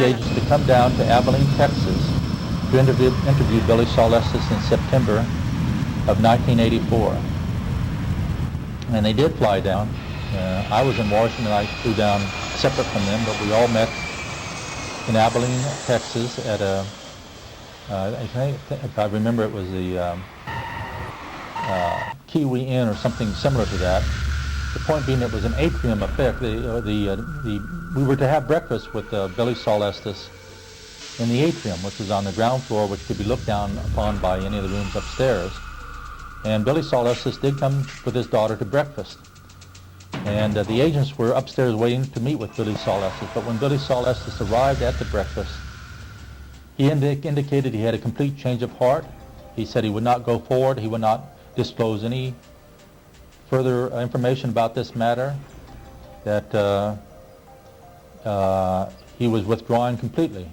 agents to come down to Abilene, Texas to interview Billy Saul Estes in September of 1984. And they did fly down. I was in Washington. I flew down separate from them, but we all met in Abilene, Texas at a, I think, if I remember, it was the Kiwi Inn or something similar to that. The point being, it was an atrium affair. We were to have breakfast with Billy Saul Estes in the atrium, which was on the ground floor, which could be looked down upon by any of the rooms upstairs. And Billy Saul Estes did come with his daughter to breakfast. And the agents were upstairs waiting to meet with Billy Saul Estes. But when Billy Saul Estes arrived at the breakfast, he indicated he had a complete change of heart. He said he would not go forward. He would not disclose any further information about this matter, that he was withdrawing completely.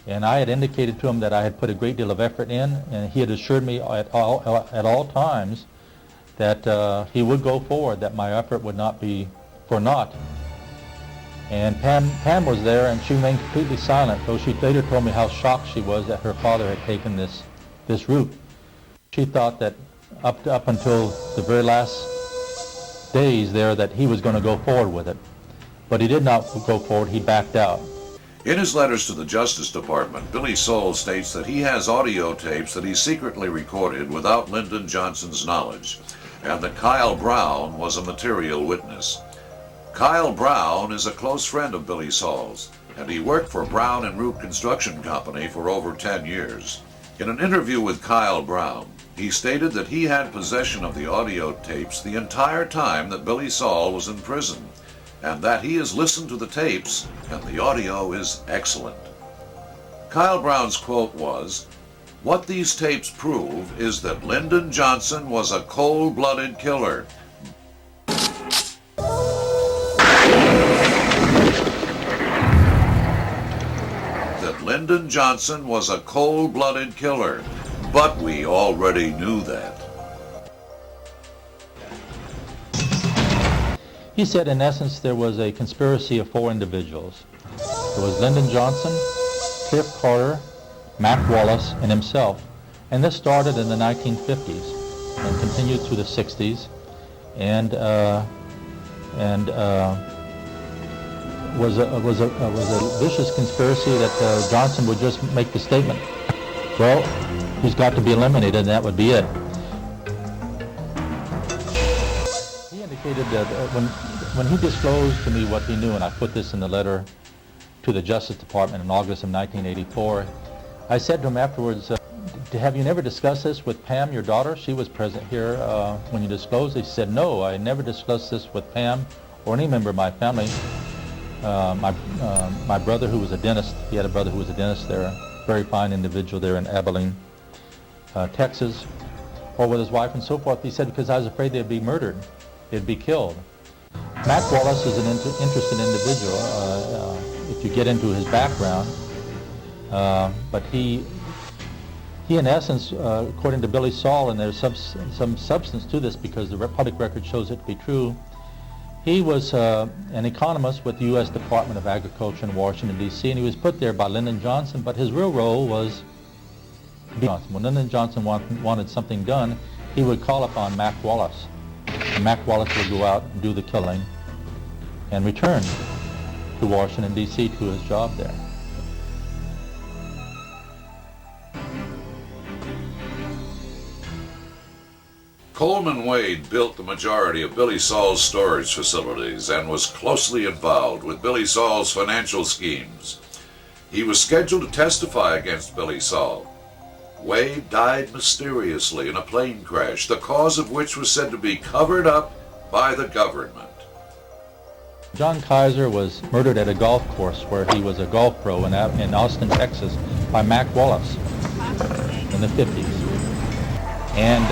And I had indicated to him that I had put a great deal of effort in, and he had assured me at all times that he would go forward, that my effort would not be for naught. And Pam was there, and she remained completely silent, though she later told me how shocked she was that her father had taken this route. She thought that up until the very last days there that he was going to go forward with it. But he did not go forward. He backed out. In his letters to the Justice Department, Billy Saul states that he has audio tapes that he secretly recorded without Lyndon Johnson's knowledge, and that Kyle Brown was a material witness. Kyle Brown is a close friend of Billy Saul's, and he worked for Brown and Root Construction Company for over 10 years. In an interview with Kyle Brown, he stated that he had possession of the audio tapes the entire time that Billy Saul was in prison, and that he has listened to the tapes, and the audio is excellent. Kyle Brown's quote was, "What these tapes prove is that Lyndon Johnson was a cold-blooded killer." That Lyndon Johnson was a cold-blooded killer, but we already knew that. He said, in essence, there was a conspiracy of 4 individuals. There was Lyndon Johnson, Cliff Carter, Mac Wallace, and himself. And this started in the 1950s and continued through the 60s, and was a vicious conspiracy that Johnson would just make the statement, well, he's got to be eliminated, and that would be it. He indicated that when he disclosed to me what he knew, and I put this in the letter to the Justice Department in August of 1984, I said to him afterwards, have you never discussed this with Pam, your daughter? She was present here when you disclosed. He said, no, I never discussed this with Pam or any member of my family. My brother, who was a dentist, he had a brother who was a dentist there, a very fine individual there in Abilene, Texas, or with his wife and so forth. He said, because I was afraid they'd be murdered, they'd be killed. Mac Wallace is an interesting individual if you get into his background, but he in essence, according to Billy Saul, and there's some substance to this because the public record shows it to be true, he was an economist with the U.S. Department of Agriculture in Washington, D.C., and he was put there by Lyndon Johnson, but his real role was Johnson. When Lyndon Johnson wanted something done, he would call upon Mac Wallace. And Mac Wallace would go out and do the killing and return to Washington, D.C. to his job there. Coleman Wade built the majority of Billy Saul's storage facilities and was closely involved with Billy Saul's financial schemes. He was scheduled to testify against Billy Saul. Wade died mysteriously in a plane crash, the cause of which was said to be covered up by the government. John Kaiser was murdered at a golf course where he was a golf pro in Austin, Texas, by Mac Wallace in the 50s. And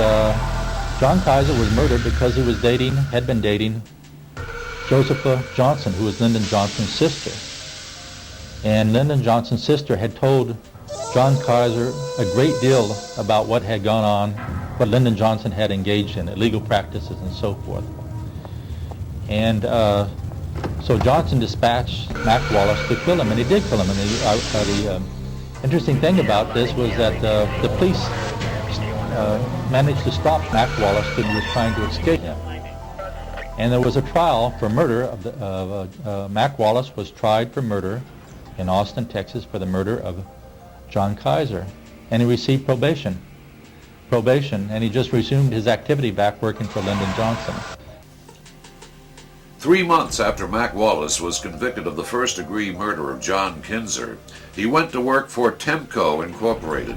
John Kaiser was murdered because he was had been dating Josepha Johnson, who was Lyndon Johnson's sister. And Lyndon Johnson's sister had told John Kaiser a great deal about what had gone on, what Lyndon Johnson had engaged in, illegal practices and so forth. And So Johnson dispatched Mac Wallace to kill him, and he did kill him. And the interesting thing about this was that the police managed to stop Mac Wallace when he was trying to escape him. And there was a trial for murder of Mac Wallace was tried for murder in Austin, Texas, for the murder of John Kaiser, and he received probation, and he just resumed his activity back working for Lyndon Johnson. 3 months after Mac Wallace was convicted of the first-degree murder of John Kinzer, he went to work for Temco Incorporated,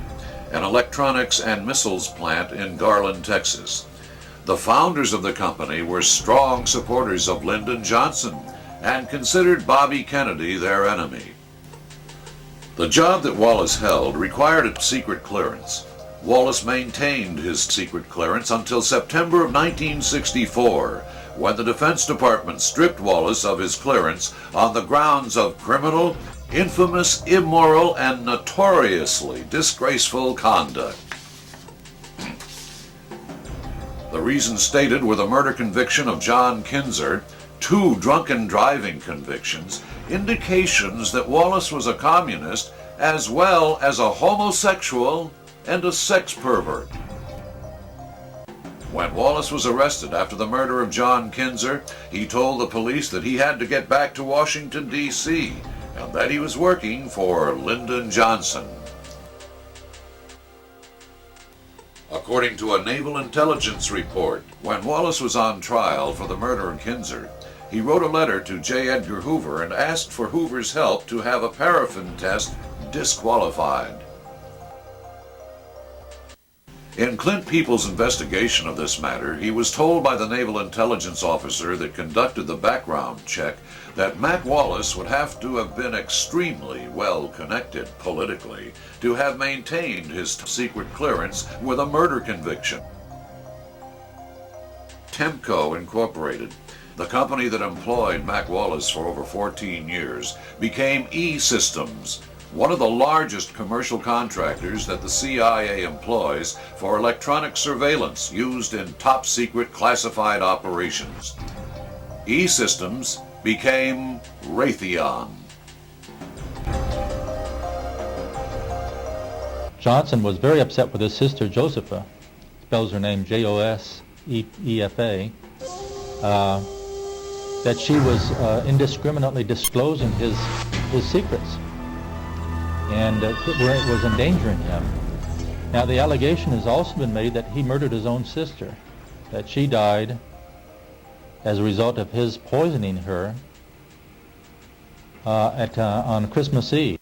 an electronics and missiles plant in Garland, Texas. The founders of the company were strong supporters of Lyndon Johnson and considered Bobby Kennedy their enemy. The job that Wallace held required a secret clearance. Wallace maintained his secret clearance until September of 1964, when the Defense Department stripped Wallace of his clearance on the grounds of criminal, infamous, immoral, and notoriously disgraceful conduct. The reasons stated were the murder conviction of John Kinzer, 2 drunken driving convictions, indications that Wallace was a communist as well as a homosexual and a sex pervert. When Wallace was arrested after the murder of John Kinzer, he told the police that he had to get back to Washington, D.C., and that he was working for Lyndon Johnson. According to a Naval Intelligence report, when Wallace was on trial for the murder of Kinzer, he wrote a letter to J. Edgar Hoover and asked for Hoover's help to have a paraffin test disqualified. In Clint Peoples' investigation of this matter, he was told by the Naval Intelligence officer that conducted the background check that Mac Wallace would have to have been extremely well connected politically to have maintained his secret clearance with a murder conviction. Temco Incorporated, the company that employed Mac Wallace for over 14 years, became E-Systems, one of the largest commercial contractors that the CIA employs for electronic surveillance used in top-secret classified operations. E-Systems became Raytheon. Johnson was very upset with his sister Josepha, spells her name Josepha, that she was indiscriminately disclosing his secrets, and it was endangering him. Now the allegation has also been made that he murdered his own sister, that she died as a result of his poisoning her on Christmas Eve.